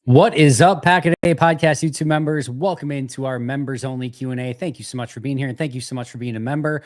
What is up, Pack a Day Podcast YouTube members? Welcome into our members only Q&A. Thank you so much for being here, and thank you so much for being a member.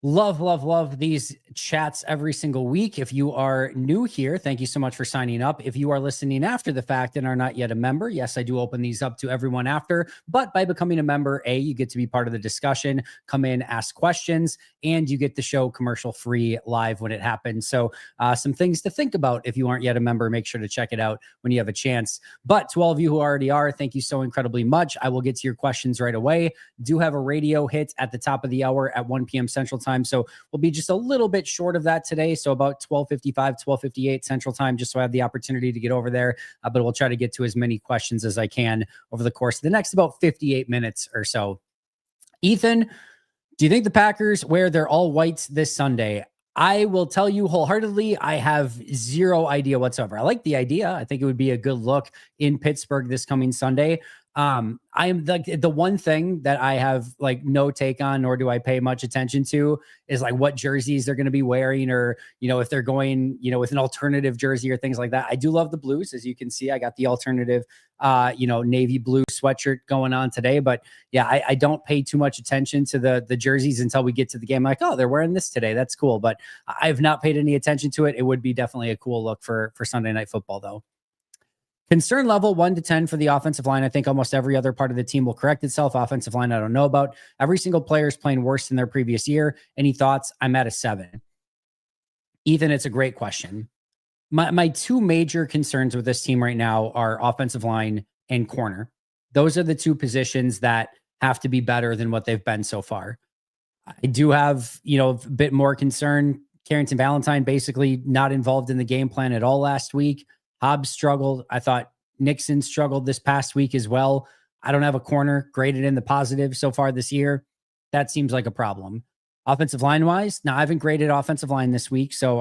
Love these chats every single week. If you are new here, thank you so much for signing up. If you are listening after the fact and are not yet a member, yes, I do open these up to everyone after, but by becoming a member, you get to be part of the discussion, come in, ask questions, and you get the show commercial free live when it happens. So some things to think about if you aren't yet a member, make sure to check it out when you have a chance. But to all of you who already are, thank you so incredibly much. I will get to your questions right away. Do have a radio hit at the top of the hour at 1 p.m. Central Time. So we'll be just a little bit short of that today. So about 12:55, 12:58 Central Time, just so I have the opportunity to get over there. But we'll try to get to as many questions as I can over the course of the next about 58 minutes or so. Ethan, do you think the Packers wear their all whites this Sunday? I will tell you wholeheartedly, I have zero idea whatsoever. I like the idea. I think it would be a good look in Pittsburgh this coming Sunday. I am the one thing that I have like no take on, nor do I pay much attention to, is like what jerseys they're going to be wearing, or, if they're going, with an alternative jersey or things like that. I do love the blues. As you can see, I got the alternative, navy blue sweatshirt going on today, but yeah, I don't pay too much attention to the jerseys until we get to the game. I'm like, oh, they're wearing this today. That's cool. But I've not paid any attention to it. It would be definitely a cool look for Sunday Night Football though. Concern level 1 to 10 for the offensive line. I think almost every other part of the team will correct itself. Offensive line, I don't know about. Every single player is playing worse than their previous year. Any thoughts? I'm at a 7. Ethan, it's a great question. My two major concerns with this team right now are offensive line and corner. Those are the two positions that have to be better than what they've been so far. I do have, a bit more concern. Carrington Valentine basically not involved in the game plan at all last week. Hobbs struggled. I thought Nixon struggled this past week as well. I don't have a corner graded in the positive so far this year. That seems like a problem. Offensive line wise, now I haven't graded offensive line this week, so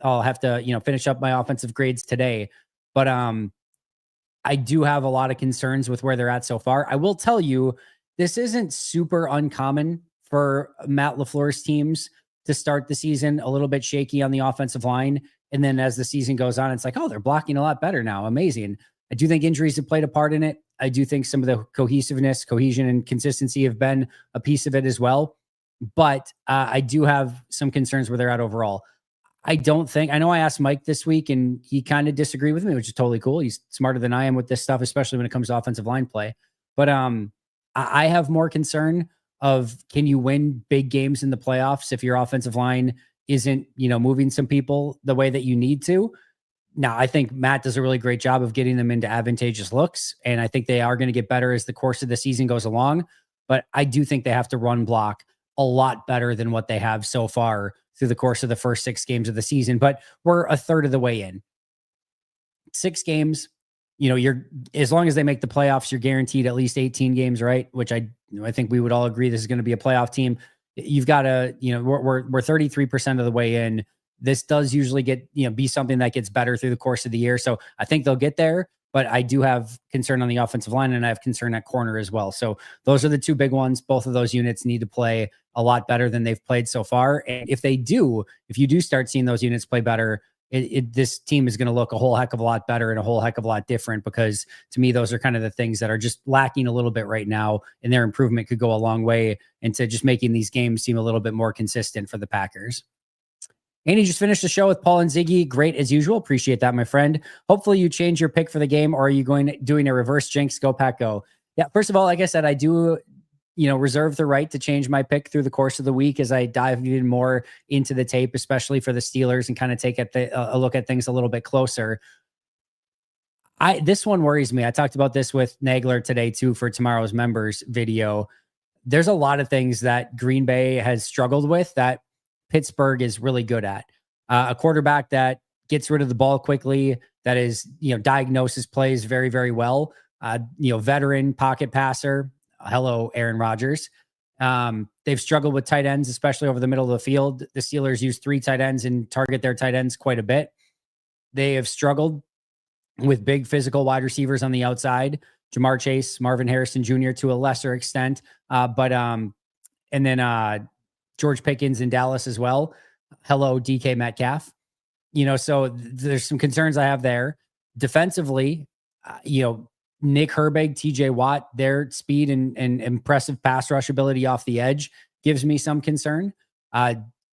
I'll have to finish up my offensive grades today. But I do have a lot of concerns with where they're at so far. I will tell you, this isn't super uncommon for Matt LaFleur's teams to start the season a little bit shaky on the offensive line. And then as the season goes on, it's like, oh, they're blocking a lot better now. Amazing. I do think injuries have played a part in it. I do think some of the cohesion, and consistency have been a piece of it as well. But I do have some concerns where they're at overall. I know I asked Mike this week and he kind of disagreed with me, which is totally cool. He's smarter than I am with this stuff, especially when it comes to offensive line play. But I have more concern of, can you win big games in the playoffs if your offensive line isn't, moving some people the way that you need to? Now, I think Matt does a really great job of getting them into advantageous looks, and I think they are going to get better as the course of the season goes along. But I do think they have to run block a lot better than what they have so far through the course of the first 6 games of the season. But we're a third of the way in. 6 games, you're, as long as they make the playoffs, you're guaranteed at least 18 games, right? Which I think we would all agree this is going to be a playoff team. You've got to, we're 33% of the way in. This does usually get, be something that gets better through the course of the year. So I think they'll get there, but I do have concern on the offensive line, and I have concern at corner as well. So those are the two big ones. Both of those units need to play a lot better than they've played so far. And if you do start seeing those units play better, this team is going to look a whole heck of a lot better and a whole heck of a lot different, because to me, those are kind of the things that are just lacking a little bit right now, and their improvement could go a long way into just making these games seem a little bit more consistent for the Packers. Andy just finished the show with Paul and Ziggy. Great as usual. Appreciate that, my friend. Hopefully you change your pick for the game, or are you doing a reverse jinx? Go Pack go. Yeah. First of all, like I said, I do, reserve the right to change my pick through the course of the week as I dive even more into the tape, especially for the Steelers, and kind of take a look at things a little bit closer. This one worries me. I talked about this with Nagler today too, for tomorrow's members video. There's a lot of things that Green Bay has struggled with that Pittsburgh is really good at. A quarterback that gets rid of the ball quickly, that is, diagnoses plays very, very well. Veteran pocket passer. Hello, Aaron Rodgers. They've struggled with tight ends, especially over the middle of the field. The Steelers use 3 tight ends and target their tight ends quite a bit. They have struggled with big physical wide receivers on the outside. Jamar Chase, Marvin Harrison Jr. to a lesser extent. And then George Pickens in Dallas as well. Hello, DK Metcalf. So there's some concerns I have there. defensively, Nick Herbig, TJ Watt, their speed and impressive pass rush ability off the edge gives me some concern.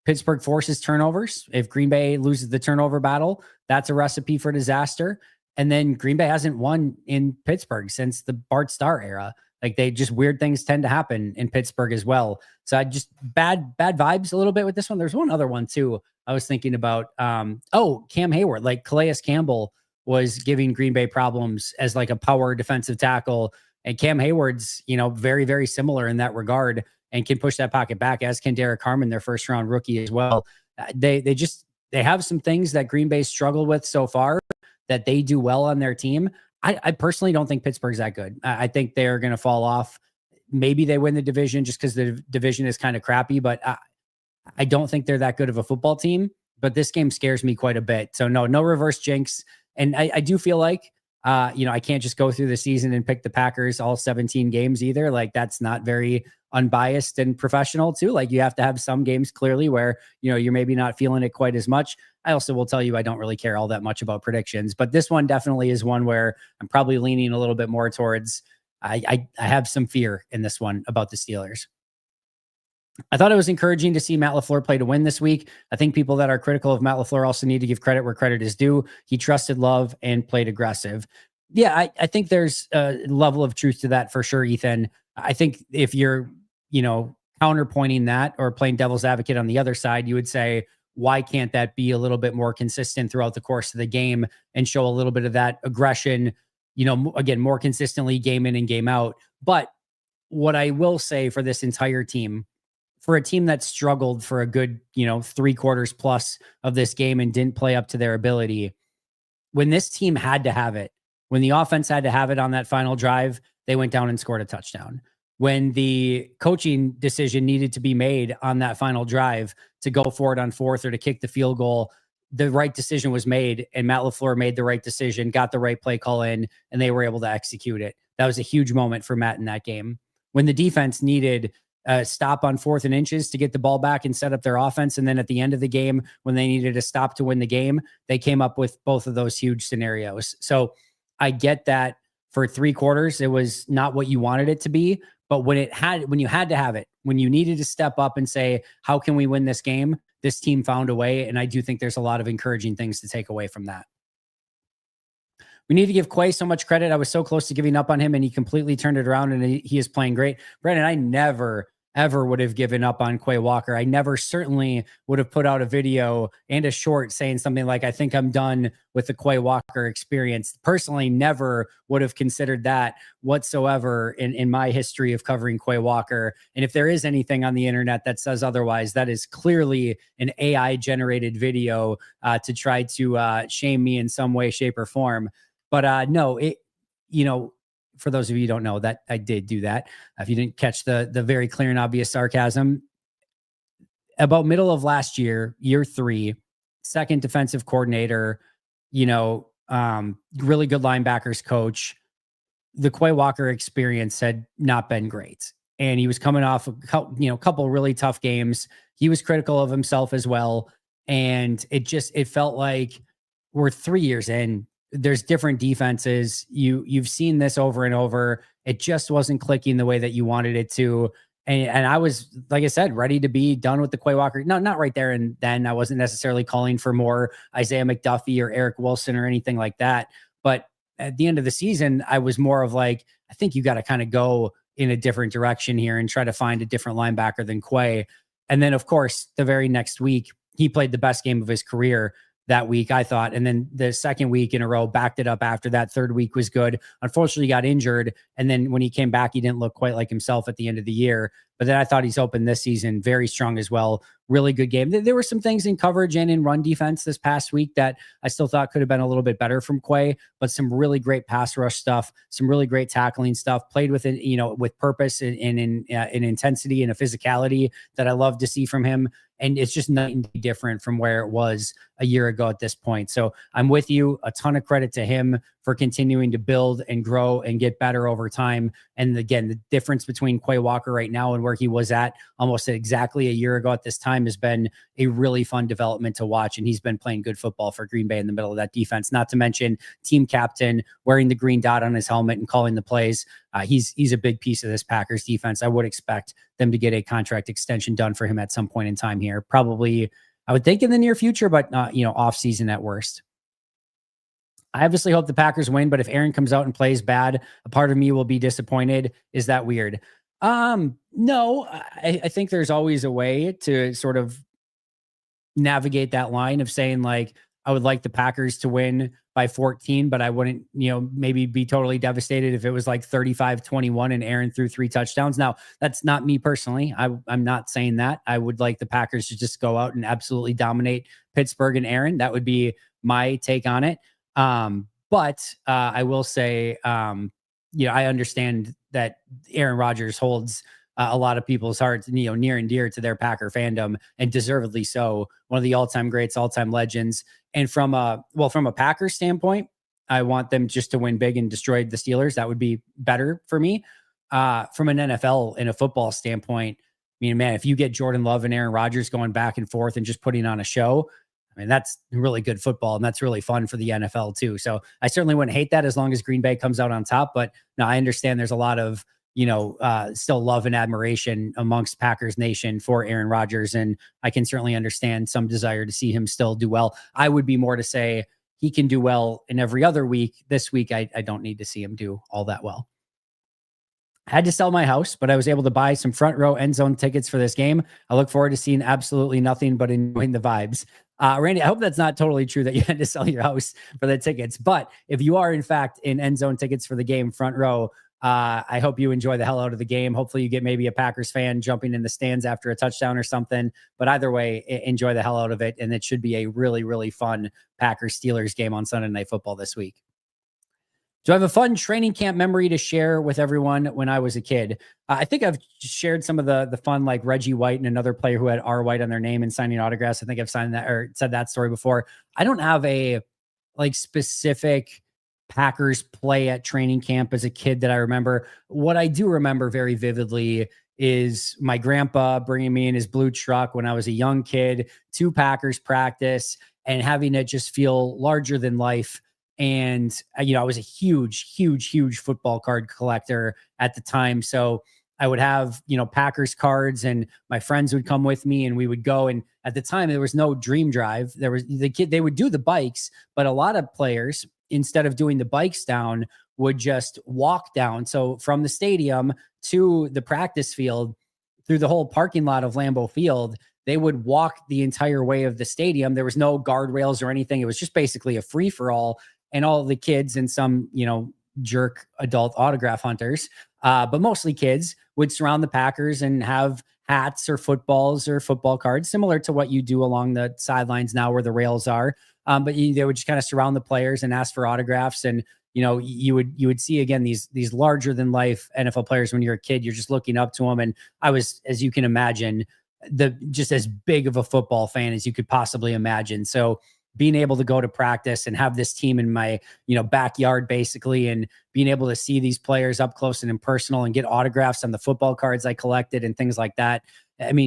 Pittsburgh forces turnovers. If Green Bay loses the turnover battle, that's a recipe for disaster. And then Green Bay hasn't won in Pittsburgh since the Bart Starr era. Like, weird things tend to happen in Pittsburgh as well. So I just bad vibes a little bit with this one. There's one other one too I was thinking about. Cam Hayward, like Calais Campbell was giving Green Bay problems as like a power defensive tackle. And Cam Hayward's, very, very similar in that regard and can push that pocket back, as can Derek Harmon, their first round rookie as well. They have some things that Green Bay struggled with so far that they do well on their team. I personally don't think Pittsburgh's that good. I think they're going to fall off. Maybe they win the division just because the division is kind of crappy, but I don't think they're that good of a football team. But this game scares me quite a bit. So no reverse jinx. And I do feel like, I can't just go through the season and pick the Packers all 17 games either. Like, that's not very unbiased and professional too. Like, you have to have some games clearly where, you're maybe not feeling it quite as much. I also will tell you, I don't really care all that much about predictions, but this one definitely is one where I'm probably leaning a little bit more towards, I have some fear in this one about the Steelers. I thought it was encouraging to see Matt LaFleur play to win this week. I think people that are critical of Matt LaFleur also need to give credit where credit is due. He trusted Love and played aggressive. Yeah, I think there's a level of truth to that for sure, Ethan. I think if you're, counterpointing that or playing devil's advocate on the other side, you would say, why can't that be a little bit more consistent throughout the course of the game and show a little bit of that aggression, again, more consistently game in and game out. But what I will say for this entire team, for a team that struggled for a good, 3 quarters plus of this game and didn't play up to their ability, when this team had to have it, when the offense had to have it on that final drive, they went down and scored a touchdown. When the coaching decision needed to be made on that final drive to go for it on 4th or to kick the field goal, the right decision was made, and Matt LaFleur made the right decision, got the right play call in, and they were able to execute it. That was a huge moment for Matt in that game. When the defense needed a stop on 4th and inches to get the ball back and set up their offense, and then at the end of the game, when they needed a stop to win the game, they came up with both of those huge scenarios. So I get that for 3 quarters, it was not what you wanted it to be. But when you had to have it, when you needed to step up and say, how can we win this game? This team found a way. And I do think there's a lot of encouraging things to take away from that. We need to give Quay so much credit. I was so close to giving up on him and he completely turned it around and he is playing great. Brandon, I never, ever would have given up on Quay Walker. I never certainly would have put out a video and a short saying something like, I think I'm done with the Quay Walker experience. Personally, never would have considered that whatsoever in my history of covering Quay Walker. And if there is anything on the internet that says otherwise, that is clearly an AI generated video to try to shame me in some way, shape, or form. But no, for those of you who don't know, that I did do that. If you didn't catch the very clear and obvious sarcasm, about middle of last year, year 3, second defensive coordinator, really good linebackers coach, the Quay Walker experience had not been great. And he was coming off a couple really tough games. He was critical of himself as well. And it felt like we're 3 years in. There's different defenses. You've seen this over and over. It just wasn't clicking the way that you wanted it to. And I was, like I said, ready to be done with the Quay Walker. No, not right there and then. I wasn't necessarily calling for more Isaiah McDuffie or Eric Wilson or anything like that. But at the end of the season, I was more of like, I think you got to kind of go in a different direction here and try to find a different linebacker than Quay. And then, of course, the very next week, he played the best game of his career that week, I thought. And then the second week in a row backed it up after that. Third week was good. Unfortunately, he got injured. And then when he came back, he didn't look quite like himself at the end of the year. But then I thought he's opened this season very strong as well. Really good game. There were some things in coverage and in run defense this past week that I still thought could have been a little bit better from Quay, but some really great pass rush stuff, some really great tackling stuff, played with it, with purpose and in intensity and a physicality that I love to see from him. And it's just night and day different from where it was a year ago at this point. So I'm with you. A ton of credit to him for continuing to build and grow and get better over time. And again, the difference between Quay Walker right now and where he was at almost exactly a year ago at this time has been a really fun development to watch. And he's been playing good football for Green Bay in the middle of that defense, not to mention team captain, wearing the green dot on his helmet and calling the plays. He's a big piece of this Packers defense. I would expect them to get a contract extension done for him at some point in time here. Probably, I would think in the near future, but off season at worst. I obviously hope the Packers win, but if Aaron comes out and plays bad, a part of me will be disappointed. Is that weird? No, I think there's always a way to sort of navigate that line of saying, like, I would like the Packers to win by 14, but I wouldn't, maybe be totally devastated if it was like 35-21 and Aaron threw 3 touchdowns. Now, that's not me personally. I'm not saying that. I would like the Packers to just go out and absolutely dominate Pittsburgh and Aaron. That would be my take on it. But I will say, I understand that Aaron Rodgers holds a lot of people's hearts, near and dear to their Packer fandom, and deservedly so. One of the all-time greats, all-time legends. And from a Packers standpoint, I want them just to win big and destroy the Steelers. That would be better for me. From an NFL and a football standpoint, man, if you get Jordan Love and Aaron Rodgers going back and forth and just putting on a show, that's really good football, and that's really fun for the NFL too. So I certainly wouldn't hate that as long as Green Bay comes out on top. But no, I understand there's a lot of, still love and admiration amongst Packers Nation for Aaron Rodgers. And I can certainly understand some desire to see him still do well. I would be more to say he can do well in every other week. This week, I don't need to see him do all that well. I had to sell my house, but I was able to buy some front row end zone tickets for this game. I look forward to seeing absolutely nothing but enjoying the vibes. Randy, I hope that's not totally true that you had to sell your house for the tickets. But if you are, in fact, in end zone tickets for the game front row, I hope you enjoy the hell out of the game. Hopefully you get maybe a Packers fan jumping in the stands after a touchdown or something. But either way, enjoy the hell out of it. And it should be a really, really fun Packers-Steelers game on Sunday Night Football this week. Do I have a fun training camp memory to share with everyone when I was a kid? I think I've shared some of the fun, like Reggie White and another player who had R. White on their name and signing autographs. I think I've signed that or said that story before. I don't have a specific Packers play at training camp as a kid that I remember. What I do remember very vividly is my grandpa bringing me in his blue truck when I was a young kid to Packers practice and having it just feel larger than life. And, I was a huge football card collector at the time. So I would have, Packers cards, and my friends would come with me and we would go. And at the time, there was no Dream Drive. There was they would do the bikes, but a lot of players, instead of doing the bikes down, would just walk down. So from the stadium to the practice field, through the whole parking lot of Lambeau Field, they would walk the entire way of the stadium. There was no guardrails or anything. It was just basically a free for all. And all the kids and some, jerk adult autograph hunters, but mostly kids, would surround the Packers and have hats or footballs or football cards, similar to what you do along the sidelines now where the rails are. But they would just kind of surround the players and ask for autographs. And, you would see, again, these larger than life NFL players. When you're a kid, you're just looking up to them. And I was, as you can imagine, just as big of a football fan as you could possibly imagine. So being able to go to practice and have this team in my, backyard basically, and being able to see these players up close and impersonal and get autographs on the football cards I collected and things like that.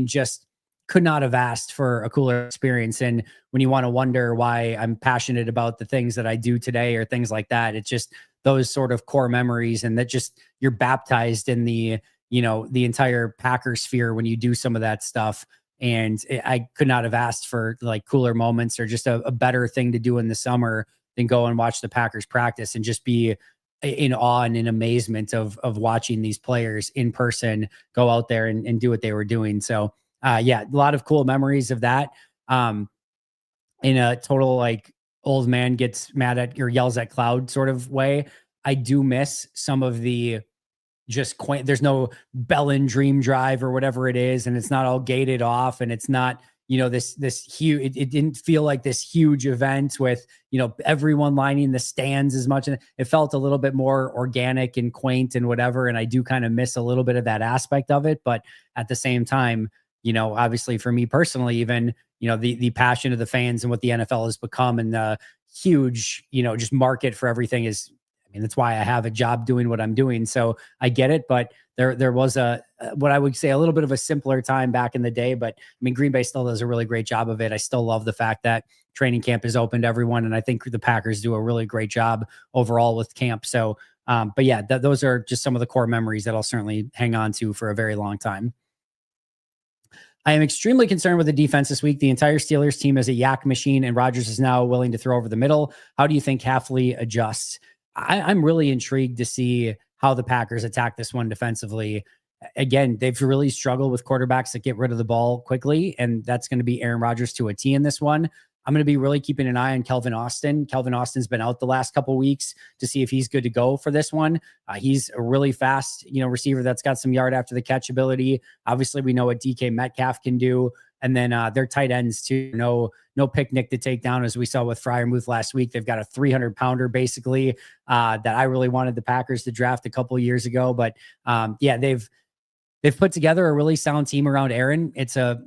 Just could not have asked for a cooler experience. And when you want to wonder why I'm passionate about the things that I do today or things like that, it's just those sort of core memories, and that just you're baptized in the entire Packer sphere when you do some of that stuff. And I could not have asked for cooler moments or just a better thing to do in the summer than go and watch the Packers practice and just be in awe and in amazement of watching these players in person go out there and do what they were doing. So a lot of cool memories of that. In a total old man gets mad at or yells at cloud sort of way, I do miss some of the just quaint. There's no Bellin Dream Drive or whatever it is, and it's not all gated off, and it's not this huge. It didn't feel like this huge event with everyone lining the stands as much, and it felt a little bit more organic and quaint and whatever. And I do kind of miss a little bit of that aspect of it, but at the same time, obviously for me personally, even the passion of the fans and what the NFL has become and the huge just market for everything is mean, that's why I have a job doing what I'm doing. So I get it, but there was what I would say a little bit of a simpler time back in the day. But I mean, Green Bay still does a really great job of it. I still love the fact that training camp is open to everyone, and I think the Packers do a really great job overall with camp. So, but yeah, those are just some of the core memories that I'll certainly hang on to for a very long time. I am extremely concerned with the defense this week. The entire Steelers team is a yak machine, and Rodgers is now willing to throw over the middle. How do you think Hafley adjusts? I'm really intrigued to see how the Packers attack this one defensively. Again, they've really struggled with quarterbacks that get rid of the ball quickly, and that's going to be Aaron Rodgers to a T in this one. I'm going to be really keeping an eye on Kelvin Austin. Kelvin Austin's been out the last couple of weeks to see if he's good to go for this one. He's a really fast, receiver that's got some yard after the catch ability. Obviously, we know what DK Metcalf can do. And then their tight ends too. No picnic to take down, as we saw with Freiermuth last week. They've got a 300-pounder basically that I really wanted the Packers to draft a couple of years ago. But yeah, they've put together a really sound team around Aaron. It's a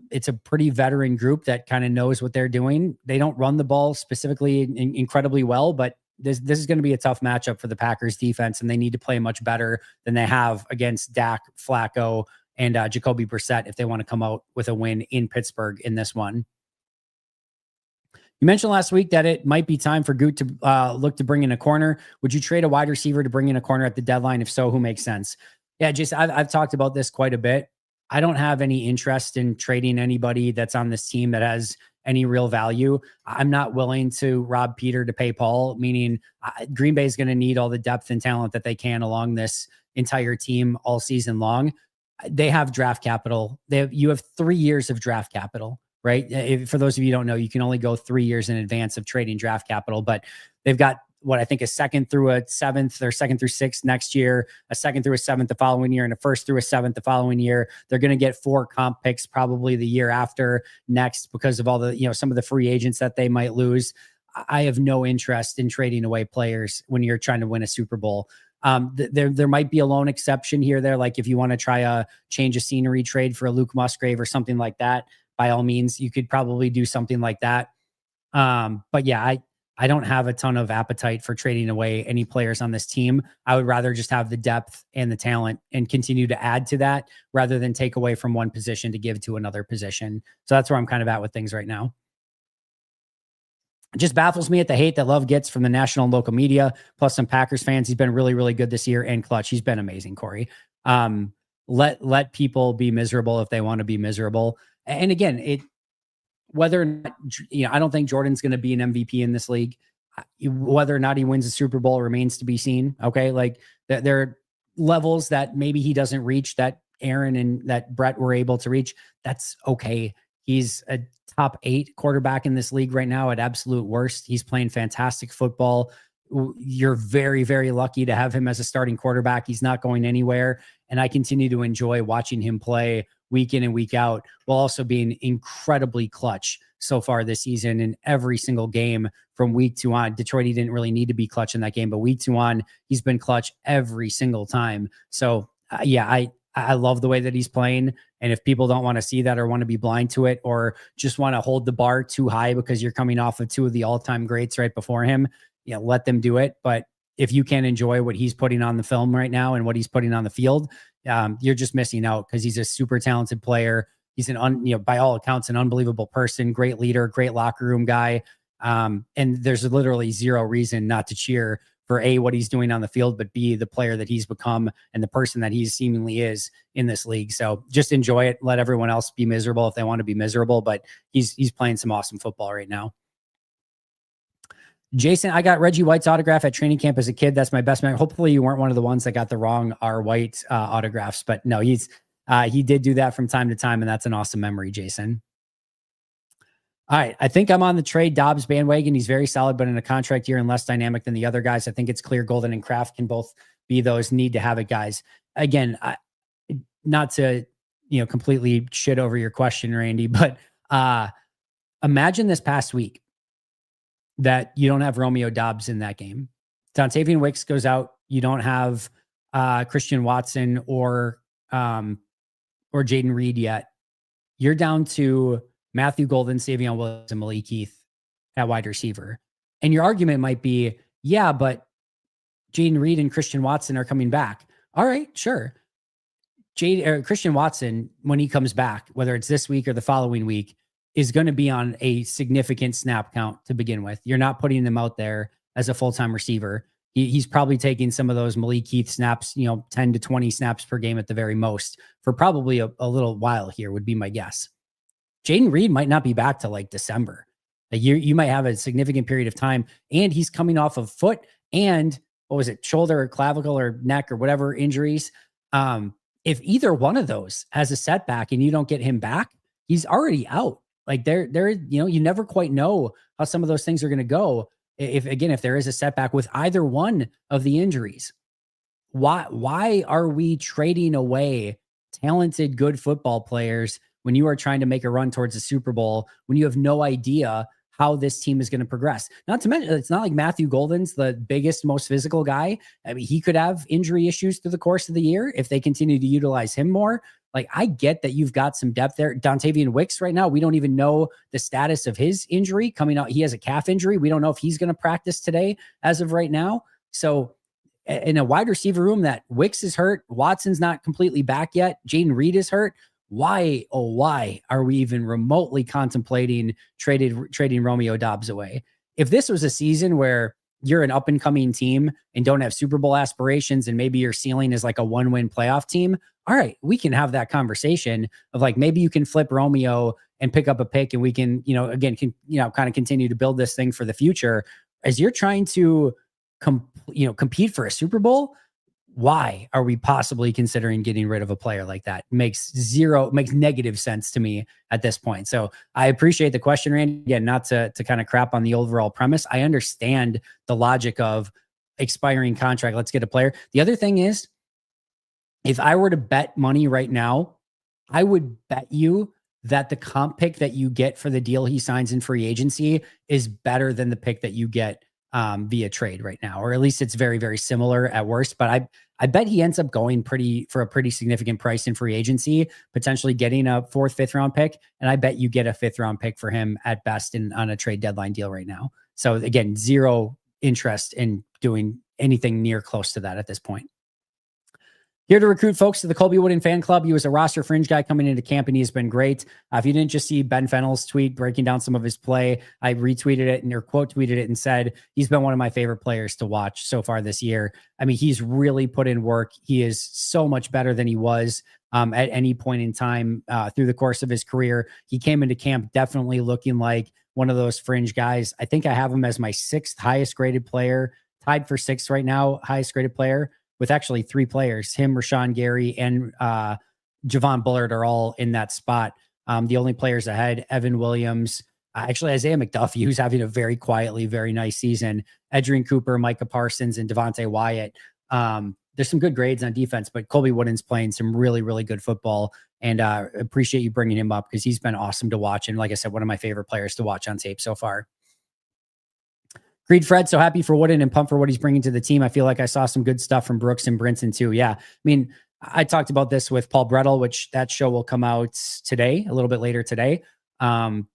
pretty veteran group that kind of knows what they're doing. They don't run the ball specifically incredibly well, but this is going to be a tough matchup for the Packers defense, and they need to play much better than they have against Dak, Flacco, and Jacoby Brissett if they want to come out with a win in Pittsburgh in this one. You mentioned last week that it might be time for Goot to look to bring in a corner. Would you trade a wide receiver to bring in a corner at the deadline? If so, who makes sense? Yeah, Jason, I've talked about this quite a bit. I don't have any interest in trading anybody that's on this team that has any real value. I'm not willing to rob Peter to pay Paul, meaning Green Bay is going to need all the depth and talent that they can along this entire team all season long. They have draft capital. You have 3 years of draft capital, right? For those of you who don't know, you can only go 3 years in advance of trading draft capital, but they've got what I think a second through a seventh or second through sixth next year, a second through a seventh the following year, and a first through a seventh the following year. They're going to get 4 comp picks probably the year after next because of all the, some of the free agents that they might lose. I have no interest in trading away players when you're trying to win a Super Bowl. There might be a lone exception here there. Like if you want to try a change of scenery trade for a Luke Musgrave or something like that, by all means, you could probably do something like that. But yeah, I don't have a ton of appetite for trading away any players on this team. I would rather just have the depth and the talent and continue to add to that rather than take away from one position to give to another position. So that's where I'm kind of at with things right now. It just baffles me at the hate that Love gets from the national and local media, plus some Packers fans. He's been really, really good this year and clutch. He's been amazing, Corey. Let people be miserable if they want to be miserable. And again, whether or not, I don't think Jordan's going to be an MVP in this league. Whether or not he wins a Super Bowl remains to be seen. Okay. Like there are levels that maybe he doesn't reach that Aaron and that Brett were able to reach. That's okay. He's a top 8 quarterback in this league right now at absolute worst. He's playing fantastic football. You're very, very lucky to have him as a starting quarterback. He's not going anywhere. And I continue to enjoy watching him play week in and week out, while also being incredibly clutch so far this season in every single game from week 2 on. Detroit, he didn't really need to be clutch in that game, but week 2 on, he's been clutch every single time. So yeah, I love the way that he's playing. And if people don't want to see that or want to be blind to it or just want to hold the bar too high because you're coming off of 2 of the all-time greats right before him, let them do it. But if you can't enjoy what he's putting on the film right now and what he's putting on the field, you're just missing out because he's a super talented player. He's by all accounts, an unbelievable person, great leader, great locker room guy. And there's literally zero reason not to cheer for A, what he's doing on the field, but B, the player that he's become and the person that he seemingly is in this league. So just enjoy it. Let everyone else be miserable if they want to be miserable, but he's playing some awesome football right now. Jason, I got Reggie White's autograph at training camp as a kid. That's my best memory. Hopefully you weren't one of the ones that got the wrong R. White autographs, but no, he did do that from time to time, and that's an awesome memory, Jason. All right. I think I'm on the trade Dobbs bandwagon. He's very solid, but in a contract year and less dynamic than the other guys. I think it's clear Golden and Kraft can both be those need to have it guys. Again, not to, completely shit over your question, Randy, but imagine this past week that you don't have Romeo Dobbs in that game. Dontavian Wicks goes out. You don't have Christian Watson or Jaden Reed yet. You're down to Matthew Golden, Savion Williams, and Malik Heath at wide receiver. And your argument might be, yeah, but Jaden Reed and Christian Watson are coming back. All right, sure. Christian Watson, when he comes back, whether it's this week or the following week, is going to be on a significant snap count to begin with. You're not putting them out there as a full-time receiver. He's probably taking some of those Malik Heath snaps, 10 to 20 snaps per game at the very most for probably a little while here would be my guess. Jaden Reed might not be back till like December. You might have a significant period of time, and he's coming off of foot and what was it, shoulder or clavicle or neck or whatever injuries. If either one of those has a setback and you don't get him back, he's already out. Like you never quite know how some of those things are going to go. If there is a setback with either one of the injuries, why are we trading away talented, good football players when you are trying to make a run towards the Super Bowl, when you have no idea how this team is going to progress? Not to mention, it's not like Matthew Golden's the biggest, most physical guy. I mean, he could have injury issues through the course of the year if they continue to utilize him more. Like, I get that you've got some depth there. Dontavian Wicks right now, we don't even know the status of his injury coming out. He has a calf injury. We don't know if he's going to practice today as of right now. So in a wide receiver room that Wicks is hurt, Watson's not completely back yet, Jaden Reed is hurt. Why are we even remotely contemplating trading Romeo Doubs away? If this was a season where you're an up and coming team and don't have Super Bowl aspirations, and maybe your ceiling is like a 1-win playoff team, all right, we can have that conversation of like, maybe you can flip Romeo and pick up a pick, and we can, kind of continue to build this thing for the future. As you're trying to compete for a Super Bowl, why are we possibly considering getting rid of a player like that? Makes negative sense to me at this point. So I appreciate the question, Randy. Again, not to kind of crap on the overall premise. I understand the logic of expiring contract. Let's get a player. The other thing is, if I were to bet money right now, I would bet you that the comp pick that you get for the deal he signs in free agency is better than the pick that you get via trade right now, or at least it's very, very similar at worst. But I bet he ends up going for a pretty significant price in free agency, potentially getting a 4th, 5th round pick. And I bet you get a 5th round pick for him at best on a trade deadline deal right now. So again, zero interest in doing anything near close to that at this point. Here to recruit folks to the Colby Wooden fan club. He was a roster fringe guy coming into camp, and he has been great. If you didn't just see Ben Fennell's tweet breaking down some of his play, I retweeted it or quote tweeted it and said, he's been one of my favorite players to watch so far this year. I mean, he's really put in work. He is so much better than he was at any point in time through the course of his career. He came into camp definitely looking like one of those fringe guys. I think I have him as my 6th highest graded player, tied for 6th right now, highest graded player, with actually 3 players. Him, Rashawn Gary, and Javon Bullard are all in that spot. The only players ahead, Evan Williams, actually Isaiah McDuffie, who's having a very quietly, very nice season, Edgerrin Cooper, Micah Parsons, and Devontae Wyatt. There's some good grades on defense, but Colby Wooden's playing some really, really good football, and appreciate you bringing him up because he's been awesome to watch. And like I said, one of my favorite players to watch on tape so far. Creed Fred, so happy for Wooden and pumped for what he's bringing to the team. I feel like I saw some good stuff from Brooks and Brinson too. Yeah. I mean, I talked about this with Paul Brettel, which that show will come out today, a little bit later today. And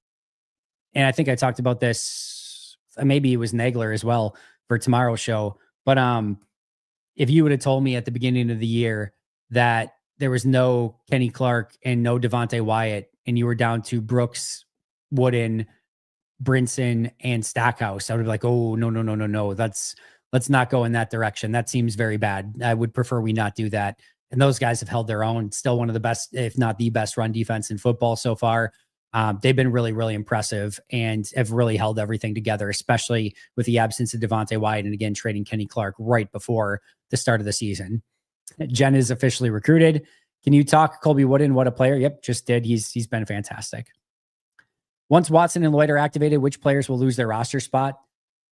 I think I talked about this, maybe it was Nagler as well for tomorrow's show. But if you would have told me at the beginning of the year that there was no Kenny Clark and no Devontae Wyatt, and you were down to Brooks, Wooden, Brinson, and Stackhouse, I would be like, oh, no. Let's not go in that direction. That seems very bad. I would prefer we not do that. And those guys have held their own. Still one of the best, if not the best run defense in football so far. They've been really, really impressive and have really held everything together, especially with the absence of Devontae Wyatt and again, trading Kenny Clark right before the start of the season. Jen is officially recruited. Can you talk Colby Wooden? What a player. Yep. Just did. He's been fantastic. Once Watson and Lloyd are activated, which players will lose their roster spot?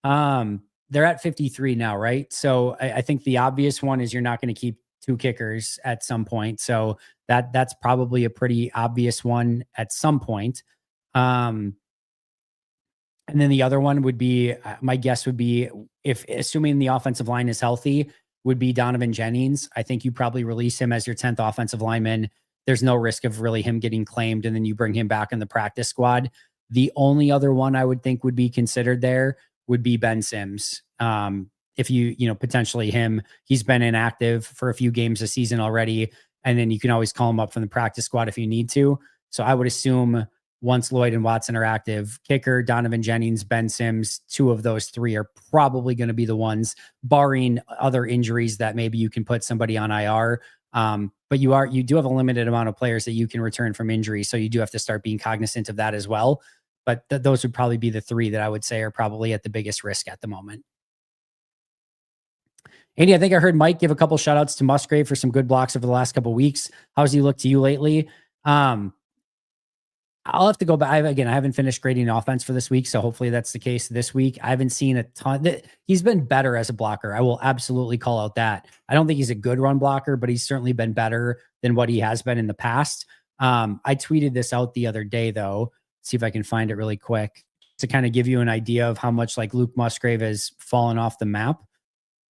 They're at 53 now, right? So I think the obvious one is you're not going to keep 2 kickers at some point. So that's probably a pretty obvious one at some point. And then the other one would be, my guess would be, if assuming the offensive line is healthy, would be Donovan Jennings. I think you probably release him as your 10th offensive lineman. There's no risk of really him getting claimed, and then you bring him back in the practice squad. The only other one I would think would be considered there would be Ben Sims. if potentially him, he's been inactive for a few games this season already. And then you can always call him up from the practice squad if you need to. So I would assume once Lloyd and Watson are active, kicker, Donovan Jennings, Ben Sims, 2 of those 3 are probably going to be the ones, barring other injuries that maybe you can put somebody on IR. But you do have a limited amount of players that you can return from injury. So you do have to start being cognizant of that as well. But those would probably be the 3 that I would say are probably at the biggest risk at the moment. Andy, I think I heard Mike give a couple shout outs to Musgrave for some good blocks over the last couple of weeks. How's he look to you lately? I'll have to go back. I haven't finished grading offense for this week, so hopefully that's the case this week. I haven't seen a ton. He's been better as a blocker. I will absolutely call out that. I don't think he's a good run blocker, but he's certainly been better than what he has been in the past. I tweeted this out the other day, though. Let's see if I can find it really quick to kind of give you an idea of how much like Luke Musgrave has fallen off the map.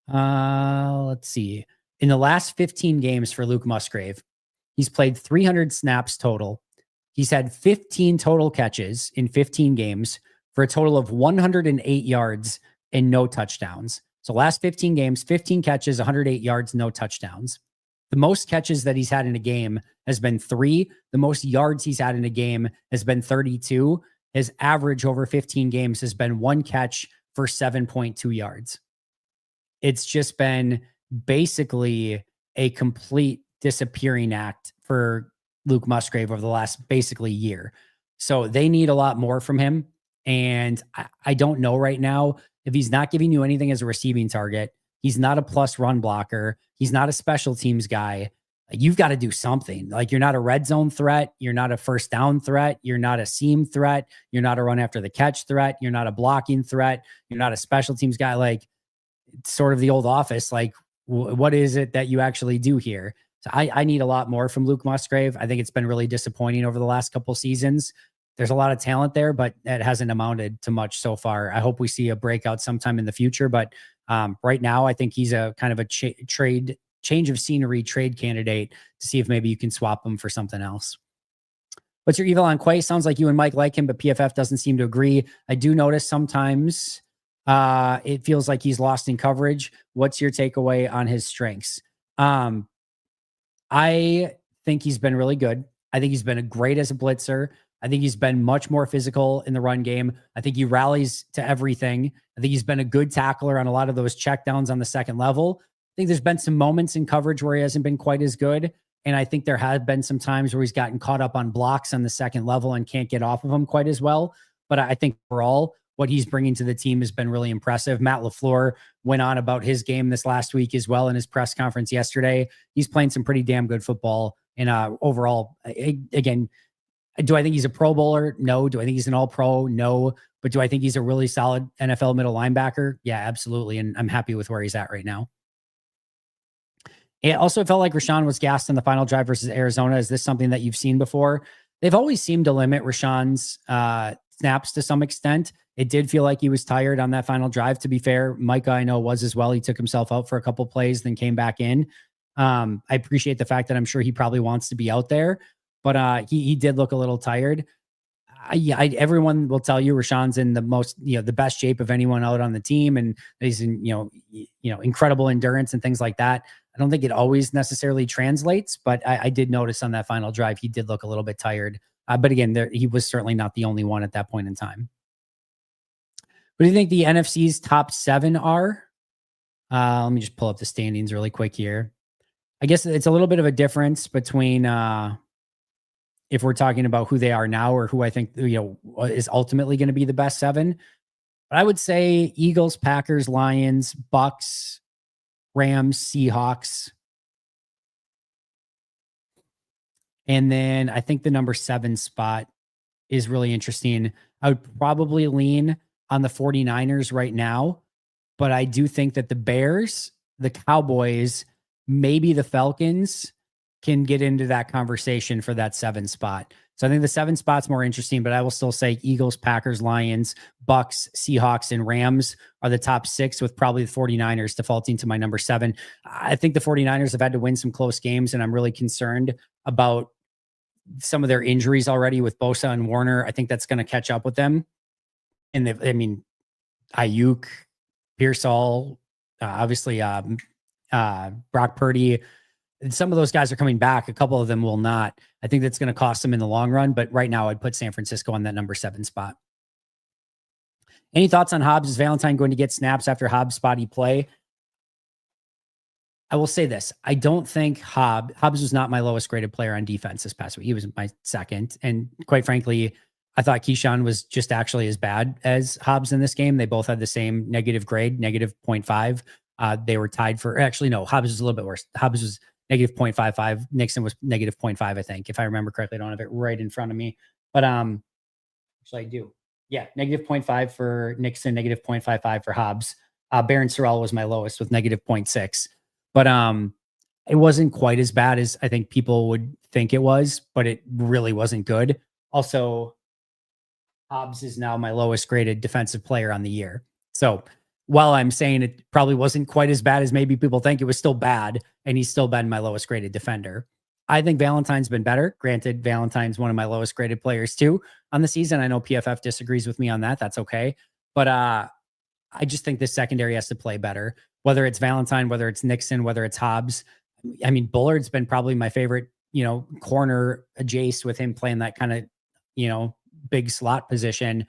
Let's see. In the last 15 games for Luke Musgrave, he's played 300 snaps total. He's had 15 total catches in 15 games for a total of 108 yards and no touchdowns. So last 15 games, 15 catches, 108 yards, no touchdowns. The most catches that he's had in a game has been 3. The most yards he's had in a game has been 32. His average over 15 games has been 1 catch for 7.2 yards. It's just been basically a complete disappearing act for Luke Musgrave over the last basically year. So they need a lot more from him. And I don't know right now if he's not giving you anything as a receiving target. He's not a plus run blocker. He's not a special teams guy. You've got to do something. Like, you're not a red zone threat. You're not a first down threat. You're not a seam threat. You're not a run after the catch threat. You're not a blocking threat. You're not a special teams guy. Like, it's sort of the old Office. Like, what is it that you actually do here? So I need a lot more from Luke Musgrave. I think it's been really disappointing over the last couple seasons. There's a lot of talent there, but it hasn't amounted to much so far. I hope we see a breakout sometime in the future. But right now, I think he's a kind of a change of scenery trade candidate to see if maybe you can swap him for something else. What's your evil on Quay? Sounds like you and Mike like him, but PFF doesn't seem to agree. I do notice sometimes it feels like he's lost in coverage. What's your takeaway on his strengths? I think he's been really good. I think he's been great as a blitzer. I think he's been much more physical in the run game. I think he rallies to everything. I think he's been a good tackler on a lot of those checkdowns on the second level. I think there's been some moments in coverage where he hasn't been quite as good. And I think there have been some times where he's gotten caught up on blocks on the second level and can't get off of them quite as well. But I think overall, what he's bringing to the team has been really impressive. Matt LaFleur went on about his game this last week as well in his press conference yesterday. He's playing some pretty damn good football. And overall, again, do I think he's a Pro Bowler? No. Do I think he's an All-Pro? No. But do I think he's a really solid NFL middle linebacker? Yeah, absolutely. And I'm happy with where he's at right now. It also felt like Rashawn was gassed in the final drive versus Arizona. Is this something that you've seen before? They've always seemed to limit Rashawn's snaps to some extent. It did feel like he was tired on that final drive, to be fair. Micah, I know, was as well. He took himself out for a couple plays, then came back in. I appreciate the fact that I'm sure he probably wants to be out there, but he did look a little tired. Everyone will tell you Rashawn's in the most, the best shape of anyone out on the team, and he's in, incredible endurance and things like that. I don't think it always necessarily translates, but I did notice on that final drive, he did look a little bit tired. But again, he was certainly not the only one at that point in time. What do you think the NFC's top 7 are? Let me just pull up the standings really quick here. I guess it's a little bit of a difference between if we're talking about who they are now or who I think is ultimately going to be the best 7. But I would say Eagles, Packers, Lions, Bucks, Rams, Seahawks. And then I think the number 7 spot is really interesting. I would probably lean on the 49ers right now, but I do think that the Bears, the Cowboys, maybe the Falcons can get into that conversation for that 7 spot. So I think the 7 spot's more interesting, but I will still say Eagles, Packers, Lions, Bucks, Seahawks, and Rams are the top 6, with probably the 49ers defaulting to my number 7. I think the 49ers have had to win some close games, and I'm really concerned about some of their injuries already with Bosa and Warner. I think that's going to catch up with them. And Ayuk, Pearsall, Obviously, Brock Purdy, and some of those guys are coming back. A couple of them will not. I think that's going to cost them in the long run. But right now, I'd put San Francisco on that number 7 spot. Any thoughts on Hobbs? Is Valentine going to get snaps after Hobbs' spotty play? I will say this. I don't think Hobbs was not my lowest graded player on defense this past week. He was my second. And quite frankly, I thought Keyshawn was just actually as bad as Hobbs in this game. They both had the same negative grade, negative 0.5. They were tied for, actually, no, Hobbs was a little bit worse. Hobbs was negative 0.55. Nixon was negative 0.5, I think. If I remember correctly, I don't have it right in front of me. But actually, I do. Yeah, negative 0.5 for Nixon, negative 0.55 for Hobbs. Baron Sorrell was my lowest with negative 0.6. But it wasn't quite as bad as I think people would think it was, but it really wasn't good. Also, Hobbs is now my lowest graded defensive player on the year. So while I'm saying it probably wasn't quite as bad as maybe people think, it was still bad, and he's still been my lowest graded defender. I think Valentine's been better. Granted, Valentine's one of my lowest graded players too on the season. I know PFF disagrees with me on that. That's okay. But I just think the secondary has to play better, whether it's Valentine, whether it's Nixon, whether it's Hobbs. I mean, Bullard's been probably my favorite, corner Jace with him playing that kind of, big slot position.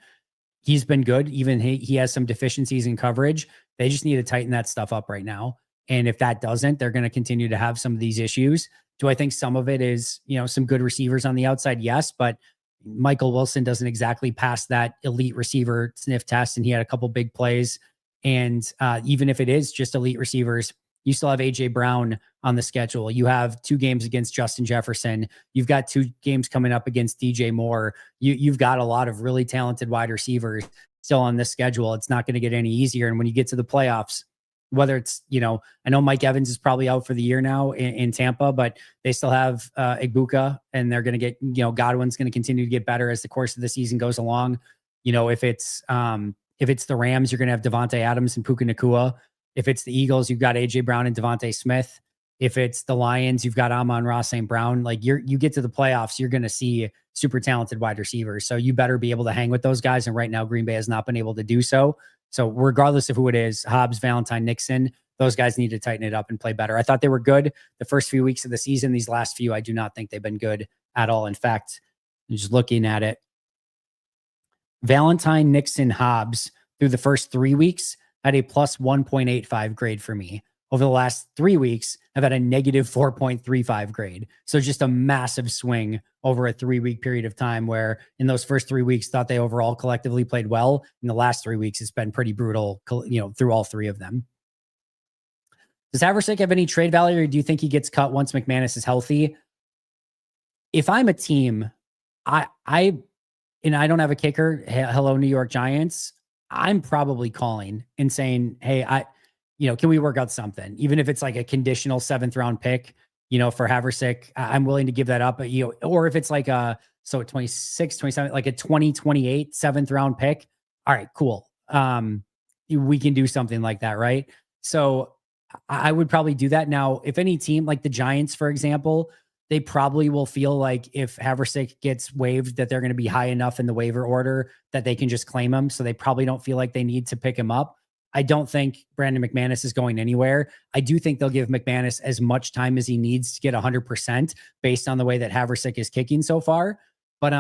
He's been good. Even he has some deficiencies in coverage. They just need to tighten that stuff up right now. And if that doesn't, they're going to continue to have some of these issues. Do I think some of it is, some good receivers on the outside? Yes, but Michael Wilson doesn't exactly pass that elite receiver sniff test, and he had a couple big plays. And even if it is just elite receivers, you still have AJ Brown on the schedule. You have 2 games against Justin Jefferson. You've got 2 games coming up against DJ Moore. You've got a lot of really talented wide receivers still on this schedule. It's not going to get any easier. And when you get to the playoffs, whether it's, I know Mike Evans is probably out for the year now in Tampa, but they still have Igbuka, and they're going to get, Godwin's going to continue to get better as the course of the season goes along. If it's the Rams, you're going to have Devontae Adams and Puka Nacua. If it's the Eagles, you've got AJ Brown and Devontae Smith. If it's the Lions, you've got Amon-Ra St. Brown. Like you get to the playoffs, you're going to see super talented wide receivers. So you better be able to hang with those guys. And right now, Green Bay has not been able to do so. So regardless of who it is, Hobbs, Valentine, Nixon, those guys need to tighten it up and play better. I thought they were good the first few weeks of the season. These last few, I do not think they've been good at all. In fact, just looking at it, Valentine, Nixon, Hobbs through the first 3 weeks had a plus 1.85 grade for me. Over the last 3 weeks, I've had a negative 4.35 grade. So just a massive swing over a 3-week period of time, where in those first 3 weeks thought they overall collectively played well. In the last 3 weeks, it's been pretty brutal, through all 3 of them. Does Haversick have any trade value, or do you think he gets cut once McManus is healthy? If I'm a team, I don't have a kicker. Hello, New York Giants. I'm probably calling and saying, hey, can we work out something? Even if it's like a conditional 7th round pick, for Haversick, I'm willing to give that up. But, or if it's like 26, 27, like a 2028 7th round pick. All right, cool. We can do something like that. Right. So I would probably do that. Now, if any team like the Giants, for example, they probably will feel like if Haversick gets waived, that they're going to be high enough in the waiver order that they can just claim him. So they probably don't feel like they need to pick him up. I don't think Brandon McManus is going anywhere. I do think they'll give McManus as much time as he needs to get 100% based on the way that Haversick is kicking so far. But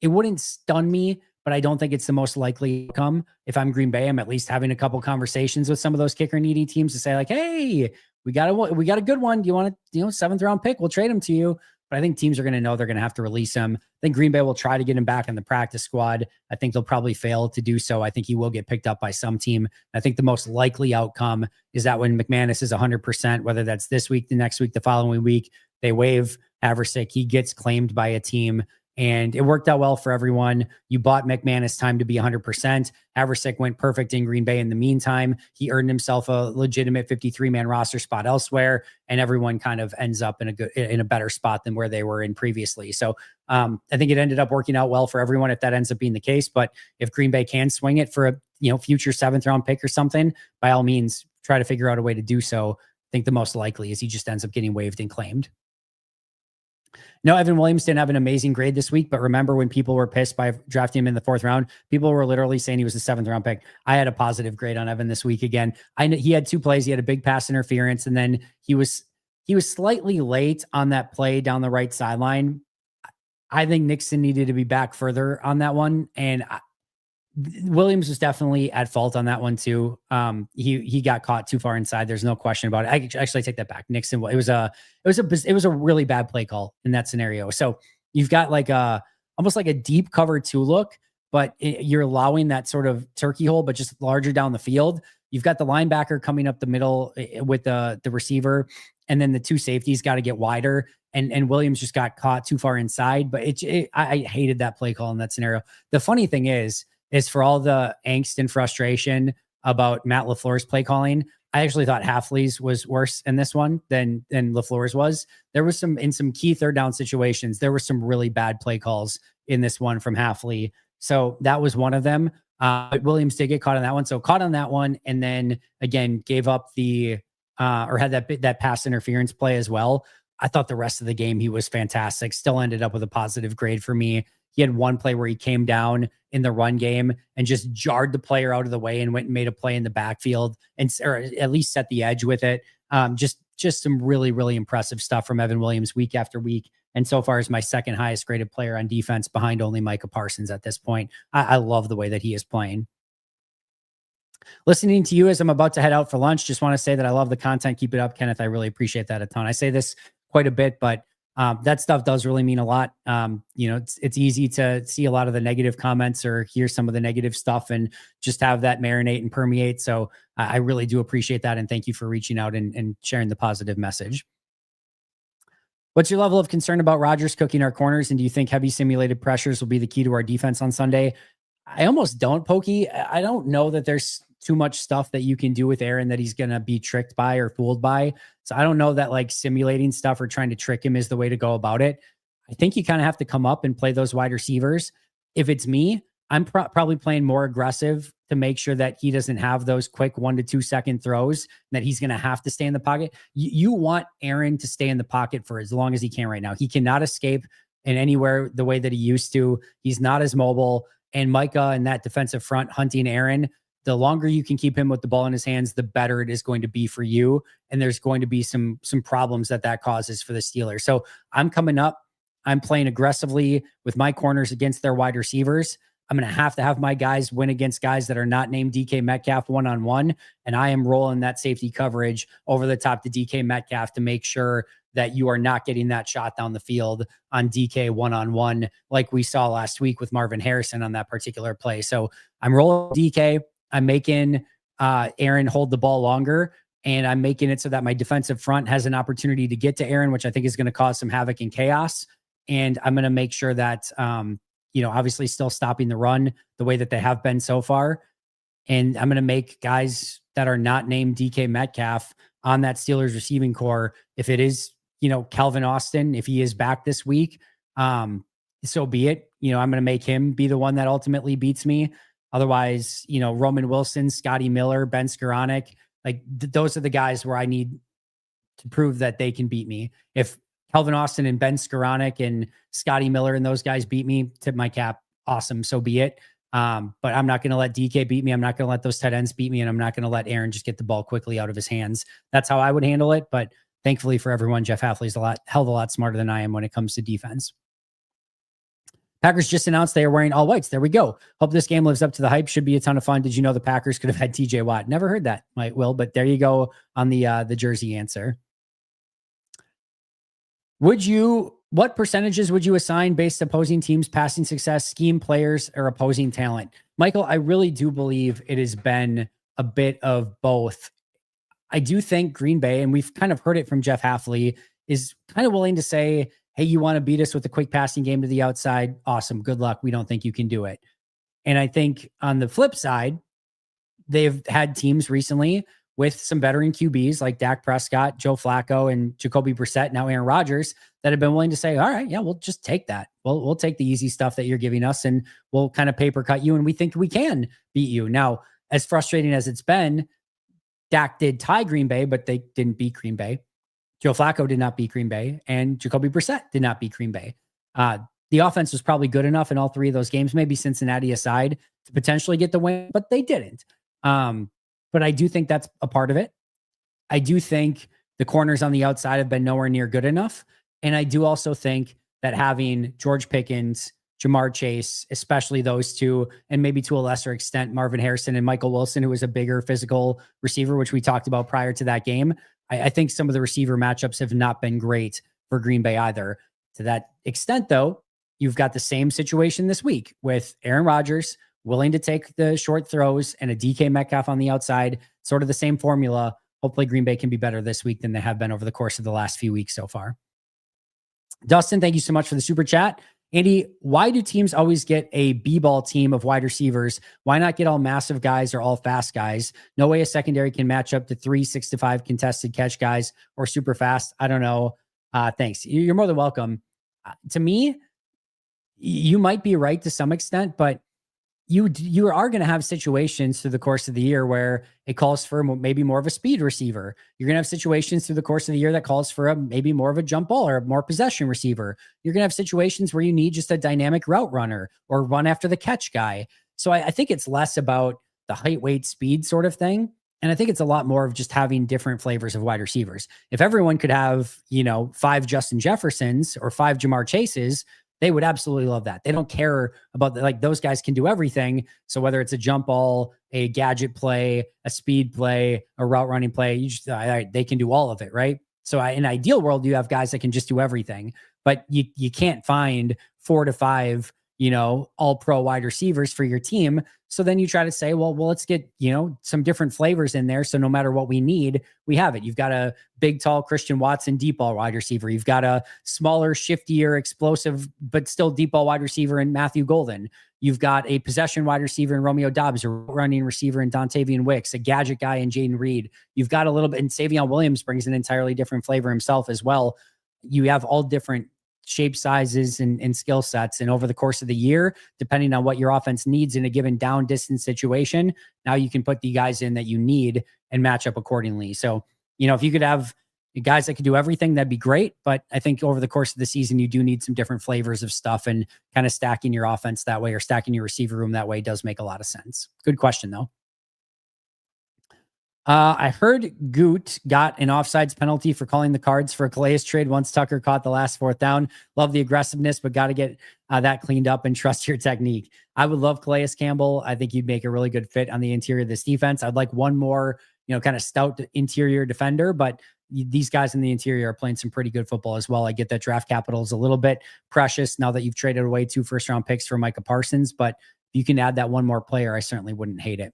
it wouldn't stun me, but I don't think it's the most likely outcome. If I'm Green Bay, I'm at least having a couple conversations with some of those kicker needy teams to say like, hey, we got a good one. Do you want a 7th round pick? We'll trade him to you. But I think teams are going to know they're going to have to release him. I think Green Bay will try to get him back in the practice squad. I think they'll probably fail to do so. I think he will get picked up by some team. I think the most likely outcome is that when McManus is 100%, whether that's this week, the next week, the following week, they waive Haversick. He gets claimed by a team. And it worked out well for everyone. You bought McManus time to be 100%. Haversick went perfect in Green Bay in the meantime. He earned himself a legitimate 53-man roster spot elsewhere, and everyone kind of ends up in a better spot than where they were in previously. So I think it ended up working out well for everyone if that ends up being the case. But if Green Bay can swing it for a future 7th round pick or something, by all means, try to figure out a way to do so. I think the most likely is he just ends up getting waived and claimed. No, Evan Williams didn't have an amazing grade this week, but remember when people were pissed by drafting him in the 4th round, people were literally saying he was a 7th round pick. I had a positive grade on Evan this week again. I know he had 2 plays. He had a big pass interference, and then he was slightly late on that play down the right sideline. I think Nixon needed to be back further on that one, and Williams was definitely at fault on that one too. He got caught too far inside. There's no question about it. I actually take that back. Nixon, it was a really bad play call in that scenario. So you've got like almost like a deep cover 2 look, but you're allowing that sort of turkey hole, but just larger down the field. You've got the linebacker coming up the middle with the receiver, and then the 2 safeties got to get wider. And Williams just got caught too far inside. But I hated that play call in that scenario. The funny thing is for all the angst and frustration about Matt LaFleur's play calling, I actually thought Hafley's was worse in this one than LaFleur's was. There was in some key 3rd down situations, there were some really bad play calls in this one from Hafley. So that was one of them. But Williams did get caught on that one. So caught on that one. And then again, gave up or had that pass interference play as well. I thought the rest of the game, he was fantastic. Still ended up with a positive grade for me. He had one play where he came down in the run game and just jarred the player out of the way and went and made a play in the backfield or at least set the edge with it. Just some really, really impressive stuff from Evan Williams week after week. And so far is my 2nd highest graded player on defense behind only Micah Parsons at this point. I love the way that he is playing. Listening to you as I'm about to head out for lunch, just want to say that I love the content. Keep it up, Kenneth. I really appreciate that a ton. I say this quite a bit, but that stuff does really mean a lot. It's easy to see a lot of the negative comments or hear some of the negative stuff and just have that marinate and permeate. So I really do appreciate that. And thank you for reaching out and sharing the positive message. What's your level of concern about Rodgers cooking our corners? And do you think heavy simulated pressures will be the key to our defense on Sunday? I almost don't, Pokey. I don't know that there's too much stuff that you can do with Aaron that he's going to be tricked by or fooled by. So I don't know that like simulating stuff or trying to trick him is the way to go about it. I think you kind of have to come up and play those wide receivers. If it's me, I'm probably playing more aggressive to make sure that he doesn't have those quick 1 to 2 second throws, that he's going to have to stay in the pocket. You want Aaron to stay in the pocket for as long as he can right now. He cannot escape in anywhere the way that he used to. He's not as mobile. And Micah and that defensive front hunting Aaron, the longer you can keep him with the ball in his hands, the better it is going to be for you. And there's going to be some problems that causes for the Steelers. So I'm coming up. I'm playing aggressively with my corners against their wide receivers. I'm going to have my guys win against guys that are not named DK Metcalf one-on-one. And I am rolling that safety coverage over the top to DK Metcalf to make sure that you are not getting that shot down the field on DK one-on-one like we saw last week with Marvin Harrison on that particular play. So I'm rolling DK. I'm making Aaron hold the ball longer, and I'm making it so that my defensive front has an opportunity to get to Aaron, which I think is going to cause some havoc and chaos. And I'm going to make sure that, obviously still stopping the run the way that they have been so far. And I'm going to make guys that are not named DK Metcalf on that Steelers receiving core. If it is, Calvin Austin, if he is back this week, so be it. I'm going to make him be the one that ultimately beats me. Otherwise, Roman Wilson, Scotty Miller, Ben Skoranek, those are the guys where I need to prove that they can beat me. If Calvin Austin and Ben Skoranek and Scotty Miller and those guys beat me, tip my cap. Awesome. So be it. But I'm not going to let DK beat me. I'm not going to let those tight ends beat me. And I'm not going to let Aaron just get the ball quickly out of his hands. That's how I would handle it. But thankfully for everyone, Jeff Hafley's hell of a lot smarter than I am when it comes to defense. Packers just announced they are wearing all whites. There we go. Hope this game lives up to the hype. Should be a ton of fun. Did you know the Packers could have had TJ Watt? Never heard that, Will, but there you go on the jersey answer. What percentages would you assign based opposing teams' passing success, scheme players, or opposing talent? Michael, I really do believe it has been a bit of both. I do think Green Bay, and we've kind of heard it from Jeff Hafley, is kind of willing to say, hey, you want to beat us with a quick passing game to the outside? Awesome. Good luck. We don't think you can do it. And I think on the flip side, they've had teams recently with some veteran QBs like Dak Prescott, Joe Flacco, and Jacoby Brissett, now Aaron Rodgers, that have been willing to say, all right, yeah, we'll just take that. We'll take the easy stuff that you're giving us and we'll kind of paper cut you. And we think we can beat you. Now, as frustrating as it's been, Dak did tie Green Bay, but they didn't beat Green Bay. Joe Flacco did not beat Green Bay, and Jacoby Brissett did not beat Green Bay. The offense was probably good enough in all three of those games, maybe Cincinnati aside, to potentially get the win, but they didn't. But I do think that's a part of it. I do think the corners on the outside have been nowhere near good enough. And I do also think that having George Pickens, Jamar Chase, especially those two, and maybe to a lesser extent, Marvin Harrison and Michael Wilson, who is a bigger physical receiver, which we talked about prior to that game. I think some of the receiver matchups have not been great for Green Bay either. To that extent, though, you've got the same situation this week with Aaron Rodgers willing to take the short throws and a DK Metcalf on the outside, sort of the same formula. Hopefully Green Bay can be better this week than they have been over the course of the last few weeks so far. Dustin, thank you so much for the super chat. Andy, why do teams always get a B-ball team of wide receivers? Why not get all massive guys or all fast guys? No way a secondary can match up to 3 6-5 contested catch guys or super fast. I don't know. Thanks. You're more than welcome. To me, you might be right to some extent, but you are going to have situations through the course of the year where it calls for maybe more of a speed receiver. You're going to have situations through the course of the year that calls for maybe more of a jump ball or a more possession receiver. You're going to have situations where you need just a dynamic route runner or run after the catch guy. So I think it's less about the height, weight, speed sort of thing. And I think it's a lot more of just having different flavors of wide receivers. If everyone could have, 5 Justin Jeffersons or 5 Jamar Chases, they would absolutely love that. They don't care about those guys can do everything. So whether it's a jump ball, a gadget play, a speed play, a route running play, they can do all of it, right? So in an ideal world, you have guys that can just do everything, but you can't find 4 to 5, all pro wide receivers for your team. So then you try to say, well, let's get, some different flavors in there. So no matter what we need, we have it. You've got a big, tall Christian Watson deep ball wide receiver. You've got a smaller, shiftier, explosive, but still deep ball wide receiver in Matthew Golden. You've got a possession wide receiver in Romeo Dobbs, a running receiver in Dontavian Wicks, a gadget guy in Jaden Reed. You've got a little bit, and Savion Williams brings an entirely different flavor himself as well. You have all different shape sizes and skill sets. And over the course of the year, depending on what your offense needs in a given down distance situation, now you can put the guys in that you need and match up accordingly. So, if you could have guys that could do everything, that'd be great. But I think over the course of the season, you do need some different flavors of stuff, and kind of stacking your offense that way or stacking your receiver room that way does make a lot of sense. Good question though. I heard Goot got an offsides penalty for calling the cards for a Calais trade once Tucker caught the last 4th down. Love the aggressiveness, but got to get that cleaned up and trust your technique. I would love Calais Campbell. I think you'd make a really good fit on the interior of this defense. I'd like one more, kind of stout interior defender, but these guys in the interior are playing some pretty good football as well. I get that draft capital is a little bit precious now that you've traded away 2 first-round picks for Micah Parsons, but if you can add that one more player, I certainly wouldn't hate it.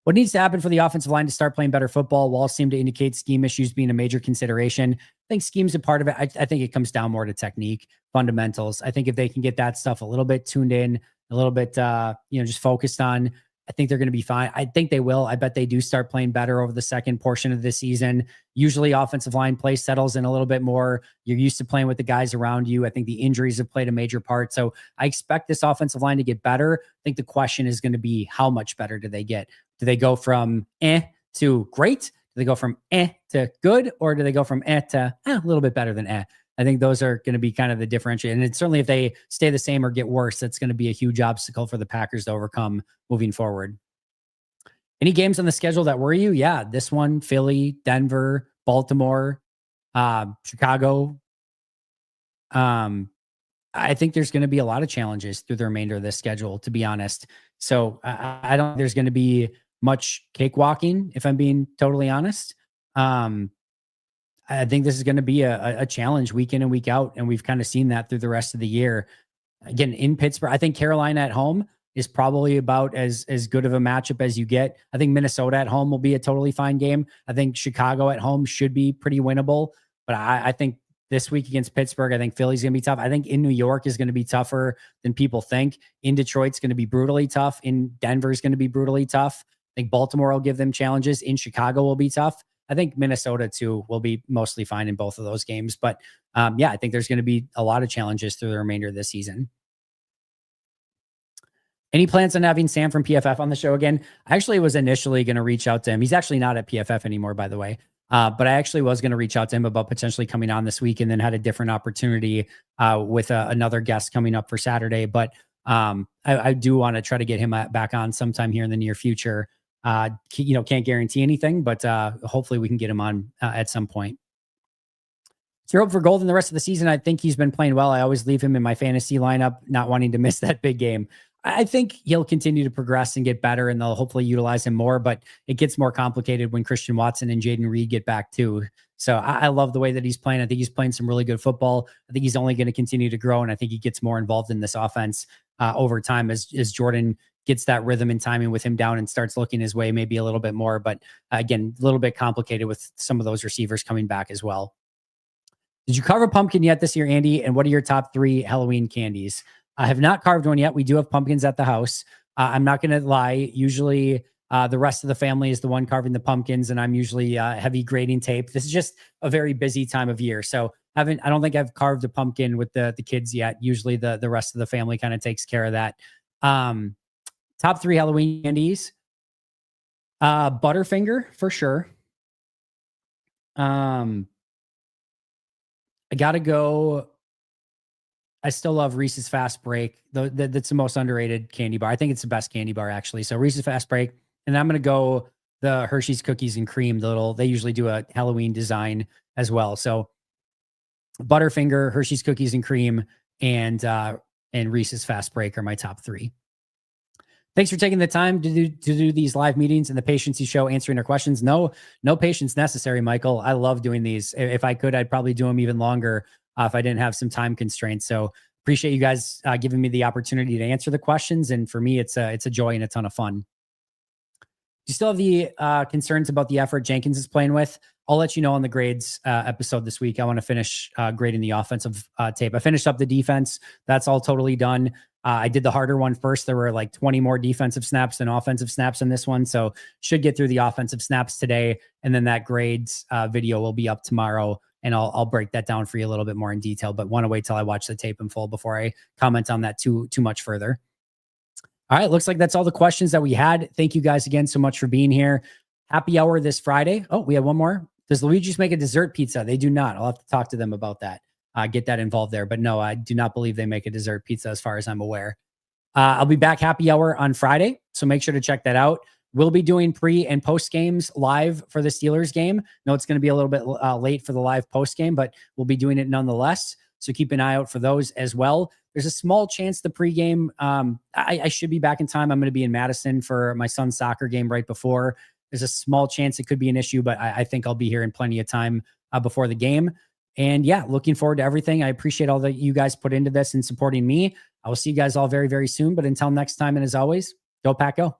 What needs to happen for the offensive line to start playing better football? Walls seem to indicate scheme issues being a major consideration. I think scheme's a part of it. I think it comes down more to technique, fundamentals. I think if they can get that stuff a little bit tuned in, a little bit, just focused on, I think they're going to be fine. I think they will. I bet they do start playing better over the second portion of the season. Usually offensive line play settles in a little bit more. You're used to playing with the guys around you. I think the injuries have played a major part. So I expect this offensive line to get better. I think the question is going to be, how much better do they get? Do they go from to great? Do they go from to good? Or do they go from to a little bit better than I think those are going to be kind of the differentiator. And it's certainly if they stay the same or get worse, that's going to be a huge obstacle for the Packers to overcome moving forward. Any games on the schedule that worry you? Yeah, this one, Philly, Denver, Baltimore, Chicago. I think there's going to be a lot of challenges through the remainder of this schedule, to be honest. So I don't think there's going to be much cakewalking, if I'm being totally honest. I think this is going to be a challenge week in and week out. And we've kind of seen that through the rest of the year. Again, in Pittsburgh, I think Carolina at home is probably about as good of a matchup as you get. I think Minnesota at home will be a totally fine game. I think Chicago at home should be pretty winnable. But I think this week against Pittsburgh, I think Philly's going to be tough. I think in New York is going to be tougher than people think. In Detroit's going to be brutally tough. In Denver is going to be brutally tough. I think Baltimore will give them challenges. In Chicago will be tough. I think Minnesota too will be mostly fine in both of those games. But I think there's going to be a lot of challenges through the remainder of this season. Any plans on having Sam from PFF on the show again? I actually was initially going to reach out to him. He's actually not at PFF anymore, by the way. But I actually was going to reach out to him about potentially coming on this week, and then had a different opportunity with another guest coming up for Saturday. But I do want to try to get him back on sometime here in the near future. Can't guarantee anything, but hopefully we can get him on at some point. So you're up for gold in the rest of the season. I think he's been playing well. I always leave him in my fantasy lineup, not wanting to miss that big game. I think he'll continue to progress and get better, and they'll hopefully utilize him more, but it gets more complicated when Christian Watson and Jaden Reed get back too. So I love the way that he's playing. I think he's playing some really good football. I think he's only going to continue to grow, and I think he gets more involved in this offense over time as Jordan gets that rhythm and timing with him down and starts looking his way maybe a little bit more. But again, a little bit complicated with some of those receivers coming back as well. Did you carve a pumpkin yet this year, Andy? And what are your top 3 Halloween candies? I have not carved one yet. We do have pumpkins at the house. I'm not going to lie. Usually the rest of the family is the one carving the pumpkins, and I'm usually heavy grading tape. This is just a very busy time of year. So I don't think I've carved a pumpkin with the kids yet. Usually the rest of the family kind of takes care of that. Top 3 Halloween candies. Butterfinger for sure. I got to go. I still love Reese's Fast Break. That's the most underrated candy bar. I think it's the best candy bar, actually. So Reese's Fast Break. And I'm going to go the Hershey's Cookies and Cream. They usually do a Halloween design as well. So Butterfinger, Hershey's Cookies and Cream, and Reese's Fast Break are my top 3. Thanks for taking the time to do these live meetings and the patience you show answering our questions. No patience necessary, Michael. I love doing these. If I could, I'd probably do them even longer if I didn't have some time constraints. So appreciate you guys giving me the opportunity to answer the questions. And for me, it's a joy and a ton of fun. Do you still have the concerns about the effort Jenkins is playing with? I'll let you know on the grades episode this week. I want to finish grading the offensive tape. I finished up the defense. That's all totally done. I did the harder one first. There were like 20 more defensive snaps than offensive snaps in this one. So should get through the offensive snaps today. And then that grades video will be up tomorrow. And I'll break that down for you a little bit more in detail, but want to wait till I watch the tape in full before I comment on that too much further. All right. Looks like that's all the questions that we had. Thank you guys again so much for being here. Happy hour this Friday. Oh, we have one more. Does Luigi's make a dessert pizza? They do not. I'll have to talk to them about that. Get that involved there. But no, I do not believe they make a dessert pizza as far as I'm aware. I'll be back happy hour on Friday. So make sure to check that out. We'll be doing pre and post games live for the Steelers game. No, it's going to be a little bit late for the live post game, but we'll be doing it nonetheless. So keep an eye out for those as well. There's a small chance the pregame, I should be back in time. I'm going to be in Madison for my son's soccer game right before. There's a small chance it could be an issue, but I think I'll be here in plenty of time before the game. And yeah, looking forward to everything. I appreciate all that you guys put into this and supporting me. I will see you guys all very, very soon. But until next time, and as always, go Pack Go.